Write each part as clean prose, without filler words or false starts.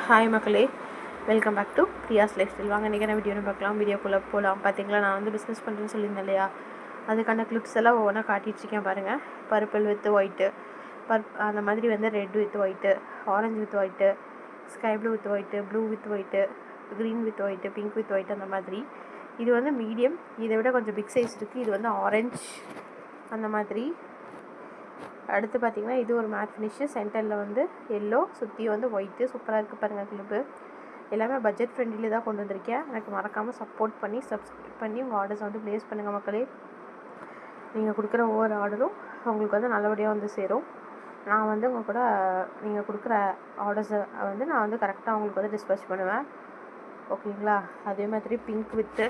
Hi மக்களே, welcome back to Priya's lifestyle. வாங்க இன்றைக்கி வீடியோன்னு பார்க்கலாம். வீடியோக்குள்ளே போகலாம். பார்த்தீங்களா, நான் வந்து பிஸ்னஸ் பண்ணுறேன்னு சொல்லியிருந்தேன் இல்லையா, அதுக்கான கிளிப்ஸ் எல்லாம் ஒவ்வொன்றா காட்டிகிட்ருக்கேன் பாருங்கள். பர்பிள் வித் ஒயிட்டு, அந்த மாதிரி வந்து red with white, orange with white, sky blue with white, blue with white, green with white, pink with white, அந்த மாதிரி. இது வந்து மீடியம், இதை விட கொஞ்சம் பிக் சைஸ் இருக்குது. இது வந்து ஆரஞ்ச் அந்த மாதிரி. அடுத்து பார்த்திங்கன்னா இது ஒரு மேட் ஃபினிஷு, சென்டரில் வந்து எல்லோ, சுற்றி வந்து ஒயிட்டு. சூப்பராக இருக்குது பாருங்கள் கிளிப்பு. எல்லாமே பட்ஜெட் ஃப்ரெண்ட்லியில் தான் கொண்டு வந்திருக்கேன். எனக்கு மறக்காமல் சப்போர்ட் பண்ணி சப்ஸ்கிரைப் பண்ணி உங்கள் ஆர்டர்ஸ் வந்து ப்ளேஸ் பண்ணுங்கள் மக்களே. நீங்கள் கொடுக்குற ஒவ்வொரு ஆர்டரும் உங்களுக்கு வந்து நல்லபடியாக வந்து சேரும். நான் வந்து உங்கள் கூட நீங்கள் கொடுக்குற ஆர்டர்ஸை வந்து நான் வந்து கரெக்டாக உங்களுக்கு வந்து டிஸ்பேச் பண்ணுவேன், ஓகேங்களா. அதே மாதிரி பிங்க் வித்து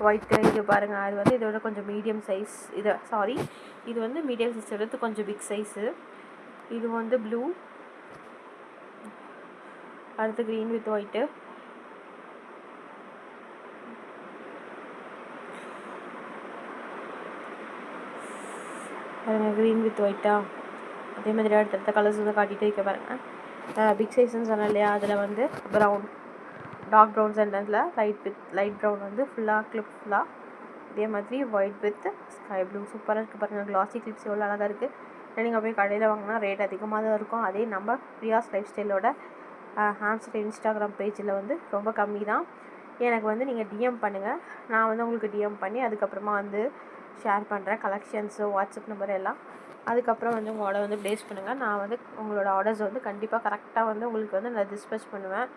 ஒயிட்டு, இது பாருங்கள். அது வந்து இதோட கொஞ்சம் மீடியம் சைஸ். இது வந்து மீடியம் சைஸ் எடுத்து கொஞ்சம் பிக் சைஸு. இது வந்து ப்ளூ, அடுத்து க்ரீன் வித் ஒயிட்டு, பாருங்கள் க்ரீன் வித் ஒயிட்டா. அதே மாதிரி அடுத்தடுத்த கலர்ஸ் வந்து காட்டிகிட்டே இருக்க பாருங்கள். பிக் சைஸ்ன்னு சொன்னேன் இல்லையா, அதில் வந்து ப்ரௌன், டார்க் ப்ரௌன் சென்டரில் லைட் ப்ரௌன் வந்து ஃபுல்லாக கிளிப் ஃபுல்லாக. இதே மாதிரி ஒயிட் வித் ஸ்கை ப்ளூ. சூப்பராக இருக்குது பாருங்கள். கிளாஸி கிளிப்ஸ் எவ்வளோ அழகாக இருக்குது. நீங்கள் போய் கடையில் வாங்கினா ரேட் அதிகமாக தான் இருக்கும். அதே நம்ம பிரியாஸ் லைஃப் ஸ்டைலோட ஹாம்ஸ்டர் இன்ஸ்டாகிராம் பேஜில் வந்து ரொம்ப கம்மி தான். எனக்கு வந்து நீங்கள் டிஎம் பண்ணுங்கள், நான் வந்து உங்களுக்கு டிஎம் பண்ணி அதுக்கப்புறமா வந்து ஷேர் பண்ணுறேன் கலெக்ஷன்ஸு, வாட்ஸ்அப் நம்பர் எல்லாம். அதுக்கப்புறம் வந்து உங்கள் ஆர்டர் வந்து ப்ளேஸ் பண்ணுங்கள். நான் வந்து உங்களோட ஆர்டர்ஸ் வந்து கண்டிப்பாக கரெக்டாக வந்து உங்களுக்கு வந்து நான் டிஸ்பேச் பண்ணுவேன்.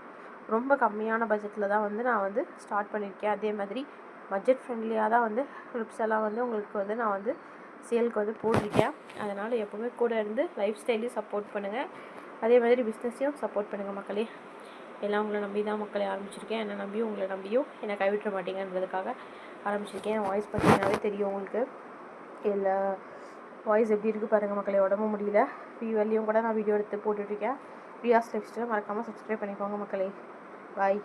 ரொம்ப கம்மியான பட்ஜெட்டில் தான் வந்து நான் வந்து ஸ்டார்ட் பண்ணியிருக்கேன். அதே மாதிரி பட்ஜெட் ஃப்ரெண்ட்லியாக தான் வந்து கிளிப்ஸ் எல்லாம் வந்து உங்களுக்கு வந்து நான் வந்து சேலுக்கு வந்து போட்டிருக்கேன். அதனால் எப்போவுமே கூட இருந்து லைஃப் ஸ்டைலையும் சப்போர்ட் பண்ணுங்கள், அதே மாதிரி பிஸ்னஸையும் சப்போர்ட் பண்ணுங்கள் மக்களே. எல்லாம் உங்களை நம்பி தான் மக்களை ஆரம்பிச்சிருக்கேன். என்னை நம்பியும் உங்களை நம்பியும் என்னை கைவிட்ட மாட்டீங்கன்றதுக்காக ஆரம்பிச்சிருக்கேன். வாய்ஸ் பார்த்தீங்கன்னாவே தெரியும் உங்களுக்கு. இல்லை வாய்ஸ் எப்படி இருக்குது பாருங்கள் மக்களே. உடம்பு முடியல, ஃபீவர்லேயும் கூட நான் வீடியோ எடுத்து போட்டுட்ருக்கேன். பிரியாஸ் லைஃப் ஸ்டைலை மறக்காமல் சப்ஸ்கிரைப் பண்ணிக்கோங்க மக்களே. பாய்.